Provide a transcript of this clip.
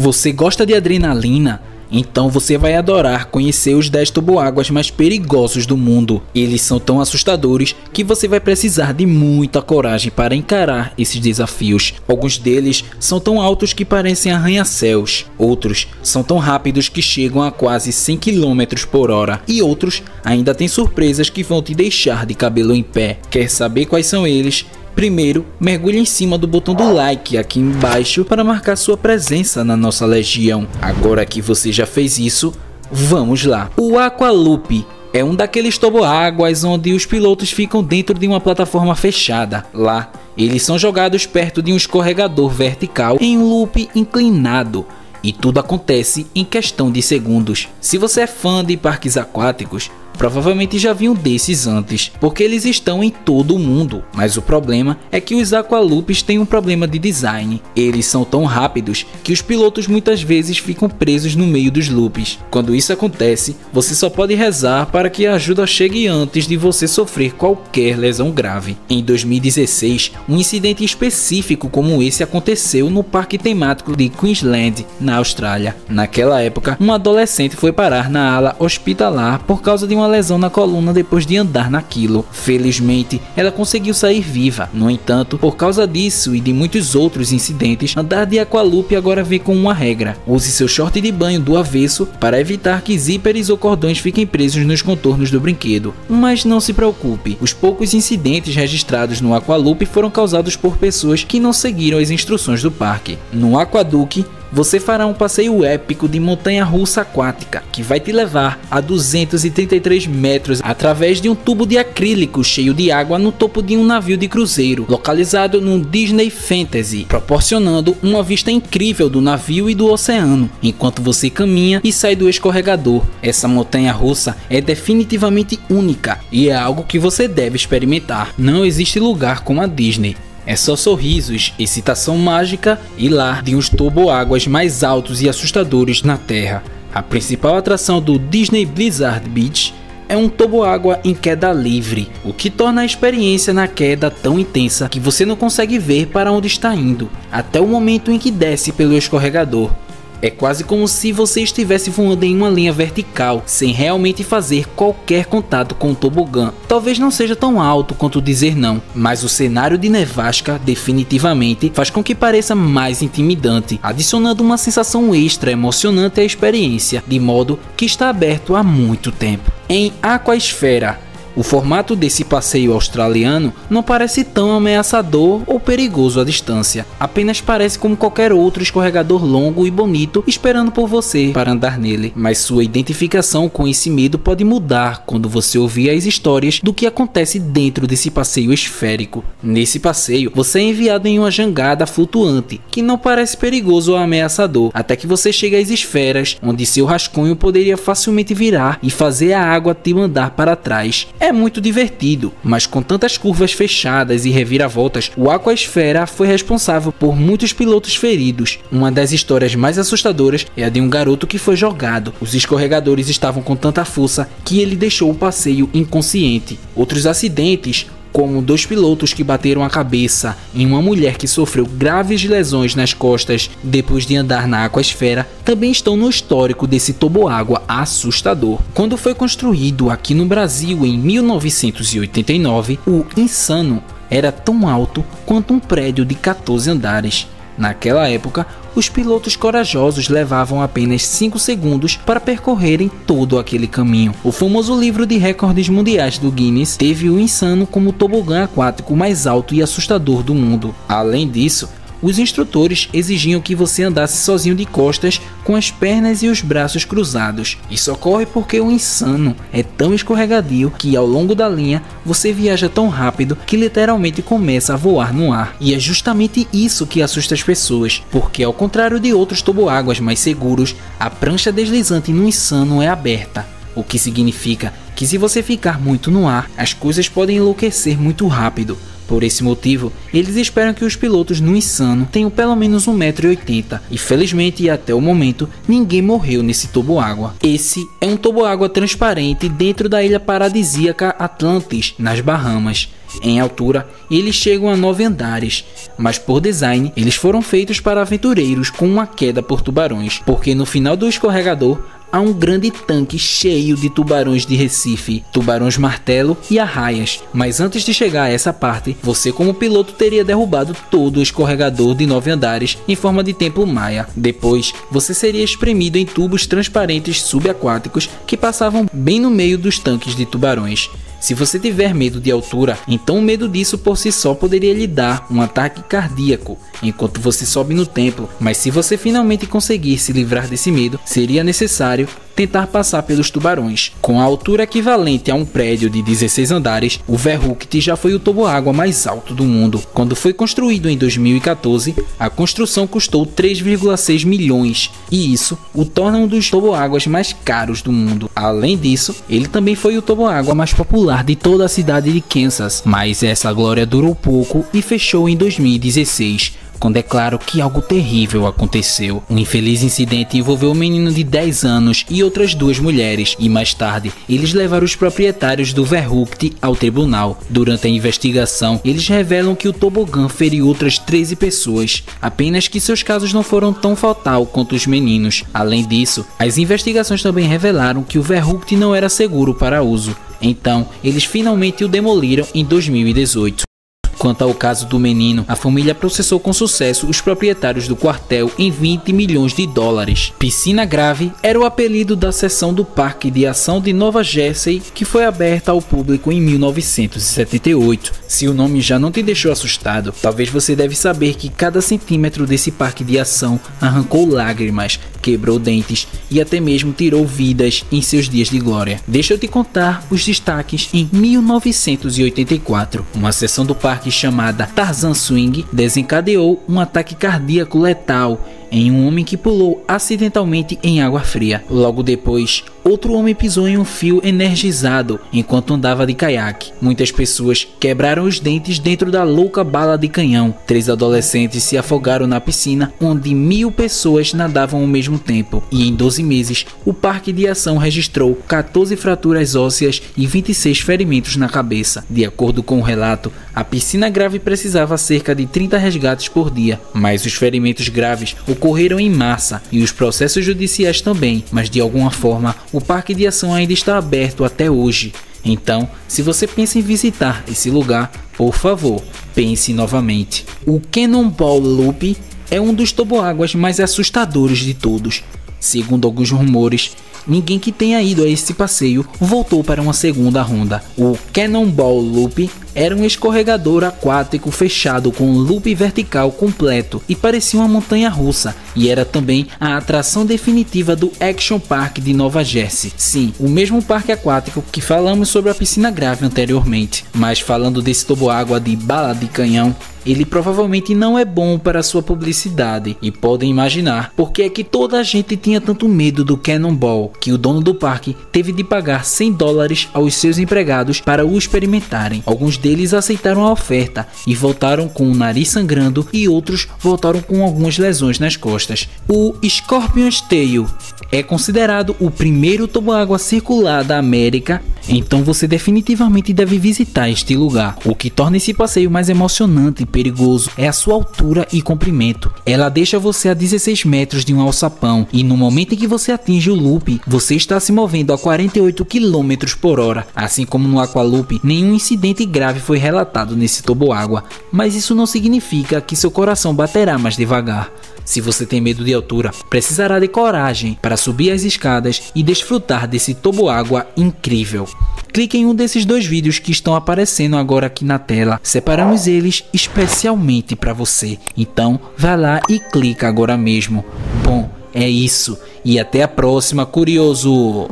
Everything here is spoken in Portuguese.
Você gosta de adrenalina? Então você vai adorar conhecer os 10 toboáguas mais perigosos do mundo. Eles são tão assustadores que você vai precisar de muita coragem para encarar esses desafios. Alguns deles são tão altos que parecem arranha-céus. Outros são tão rápidos que chegam a quase 100 km por hora. E outros ainda têm surpresas que vão te deixar de cabelo em pé. Quer saber quais são eles? Primeiro, mergulhe em cima do botão do like aqui embaixo para marcar sua presença na nossa legião. Agora que você já fez isso, vamos lá. O Aqualoop é um daqueles toboáguas onde os pilotos ficam dentro de uma plataforma fechada. Lá, eles são jogados perto de um escorregador vertical em um loop inclinado. E tudo acontece em questão de segundos. Se você é fã de parques aquáticos, provavelmente já viu um desses antes, porque eles estão em todo o mundo. Mas o problema é que os Aqualoops têm um problema de design. Eles são tão rápidos que os pilotos muitas vezes ficam presos no meio dos loops. Quando isso acontece, você só pode rezar para que a ajuda chegue antes de você sofrer qualquer lesão grave. Em 2016, um incidente específico como esse aconteceu no parque temático de Queensland, na Austrália. Naquela época, uma adolescente foi parar na ala hospitalar por causa de uma lesão na coluna depois de andar naquilo. Felizmente, ela conseguiu sair viva. No entanto, por causa disso e de muitos outros incidentes, andar de Aqualoop agora vem com uma regra: use seu short de banho do avesso para evitar que zíperes ou cordões fiquem presos nos contornos do brinquedo. Mas não se preocupe, os poucos incidentes registrados no Aqualoop foram causados por pessoas que não seguiram as instruções do parque. No Aquaduck, você fará um passeio épico de montanha-russa aquática, que vai te levar a 233 metros através de um tubo de acrílico cheio de água no topo de um navio de cruzeiro, localizado no Disney Fantasy, proporcionando uma vista incrível do navio e do oceano, enquanto você caminha e sai do escorregador. Essa montanha-russa é definitivamente única e é algo que você deve experimentar. Não existe lugar como a Disney. É só sorrisos, excitação mágica e lar de uns toboáguas mais altos e assustadores na Terra. A principal atração do Disney Blizzard Beach é um toboágua em queda livre, o que torna a experiência na queda tão intensa que você não consegue ver para onde está indo, até o momento em que desce pelo escorregador. É quase como se você estivesse voando em uma linha vertical, sem realmente fazer qualquer contato com o tobogã. Talvez não seja tão alto quanto dizer não, mas o cenário de nevasca definitivamente faz com que pareça mais intimidante, adicionando uma sensação extra emocionante à experiência, de modo que está aberto há muito tempo. Em Aquasfera, o formato desse passeio australiano não parece tão ameaçador ou perigoso à distância, apenas parece como qualquer outro escorregador longo e bonito esperando por você para andar nele. Mas sua identificação com esse medo pode mudar quando você ouvir as histórias do que acontece dentro desse passeio esférico. Nesse passeio, você é enviado em uma jangada flutuante, que não parece perigoso ou ameaçador, até que você chega às esferas, onde seu rascunho poderia facilmente virar e fazer a água te mandar para trás. É muito divertido, mas com tantas curvas fechadas e reviravoltas, o Aquasfera foi responsável por muitos pilotos feridos. Uma das histórias mais assustadoras é a de um garoto que foi jogado. Os escorregadores estavam com tanta força que ele deixou o passeio inconsciente. Outros acidentes, como 2 pilotos que bateram a cabeça em uma mulher que sofreu graves lesões nas costas depois de andar na Aquasfera, também estão no histórico desse toboágua assustador. Quando foi construído aqui no Brasil em 1989, o Insano era tão alto quanto um prédio de 14 andares. Naquela época, os pilotos corajosos levavam apenas 5 segundos para percorrerem todo aquele caminho. O famoso livro de recordes mundiais do Guinness teve o Insano como o tobogã aquático mais alto e assustador do mundo. Além disso, os instrutores exigiam que você andasse sozinho de costas com as pernas e os braços cruzados. Isso ocorre porque o Insano é tão escorregadio que ao longo da linha você viaja tão rápido que literalmente começa a voar no ar. E é justamente isso que assusta as pessoas, porque ao contrário de outros toboáguas mais seguros, a prancha deslizante no Insano é aberta, o que significa que se você ficar muito no ar, as coisas podem enlouquecer muito rápido. Por esse motivo, eles esperam que os pilotos no Insano tenham pelo menos 1,80 m e felizmente até o momento ninguém morreu nesse toboágua. Esse é um toboágua transparente dentro da ilha paradisíaca Atlantis, nas Bahamas. Em altura, eles chegam a 9 andares, mas por design, eles foram feitos para aventureiros com uma queda por tubarões, porque no final do escorregador há um grande tanque cheio de tubarões de Recife, tubarões martelo e arraias. Mas antes de chegar a essa parte, você como piloto teria derrubado todo o escorregador de 9 andares em forma de templo maia. Depois, você seria espremido em tubos transparentes subaquáticos que passavam bem no meio dos tanques de tubarões. Se você tiver medo de altura, então o medo disso por si só poderia lhe dar um ataque cardíaco enquanto você sobe no templo, mas se você finalmente conseguir se livrar desse medo, seria necessário tentar passar pelos tubarões. Com a altura equivalente a um prédio de 16 andares, o Verrucht já foi o toboágua mais alto do mundo. Quando foi construído em 2014, a construção custou 3,6 milhões e isso o torna um dos toboáguas mais caros do mundo. Além disso, ele também foi o toboágua mais popular de toda a cidade de Kansas, mas essa glória durou pouco e fechou em 2016. Quando é claro que algo terrível aconteceu. Um infeliz incidente envolveu um menino de 10 anos e outras 2 mulheres, e mais tarde eles levaram os proprietários do Verrucht ao tribunal. Durante a investigação, eles revelam que o tobogã feriu outras 13 pessoas, apenas que seus casos não foram tão fatal quanto os meninos. Além disso, as investigações também revelaram que o Verrucht não era seguro para uso, então eles finalmente o demoliram em 2018. Quanto ao caso do menino, a família processou com sucesso os proprietários do quartel em 20 milhões de dólares. Piscina Grave era o apelido da seção do Parque de Ação de Nova Jersey que foi aberta ao público em 1978. Se o nome já não te deixou assustado, talvez você deve saber que cada centímetro desse parque de ação arrancou lágrimas, quebrou dentes e até mesmo tirou vidas em seus dias de glória. Deixa eu te contar os destaques. Em 1984, uma seção do parque chamada Tarzan Swing desencadeou um ataque cardíaco letal em um homem que pulou acidentalmente em água fria. Logo depois, outro homem pisou em um fio energizado enquanto andava de caiaque. Muitas pessoas quebraram os dentes dentro da louca bala de canhão. 3 adolescentes se afogaram na piscina, onde 1000 pessoas nadavam ao mesmo tempo. E em 12 meses, o parque de ação registrou 14 fraturas ósseas e 26 ferimentos na cabeça. De acordo com o relato, a piscina grave precisava cerca de 30 resgates por dia, mas os ferimentos graves ocorreram em massa e os processos judiciais também, mas de alguma forma o parque de ação ainda está aberto até hoje. Então, se você pensa em visitar esse lugar, por favor, pense novamente. O Cannonball Loop é um dos toboáguas mais assustadores de todos. Segundo alguns rumores, ninguém que tenha ido a esse passeio voltou para uma segunda ronda. O Cannonball Loop era um escorregador aquático fechado com um loop vertical completo e parecia uma montanha russa, e era também a atração definitiva do Action Park de Nova Jersey. Sim, o mesmo parque aquático que falamos sobre a piscina grave anteriormente. Mas falando desse toboágua de bala de canhão, ele provavelmente não é bom para sua publicidade, e podem imaginar por que é que toda a gente tinha tanto medo do Cannonball, que o dono do parque teve de pagar 100 dólares aos seus empregados para o experimentarem. Alguns deles aceitaram a oferta e voltaram com o nariz sangrando, e outros voltaram com algumas lesões nas costas. O Scorpion's Tail é considerado o primeiro toboágua circular da América, então você definitivamente deve visitar este lugar. O que torna esse passeio mais emocionante e perigoso é a sua altura e comprimento. Ela deixa você a 16 metros de um alçapão, e no momento em que você atinge o loop, você está se movendo a 48 km por hora. Assim como no Aqualoop, nenhum incidente grave foi relatado nesse toboágua, mas isso não significa que seu coração baterá mais devagar. Se você tem medo de altura, precisará de coragem para subir as escadas e desfrutar desse toboágua incrível. Clique em um desses 2 vídeos que estão aparecendo agora aqui na tela. Separamos eles especialmente para você. Então, vá lá e clica agora mesmo. Bom, é isso. E até a próxima, curioso!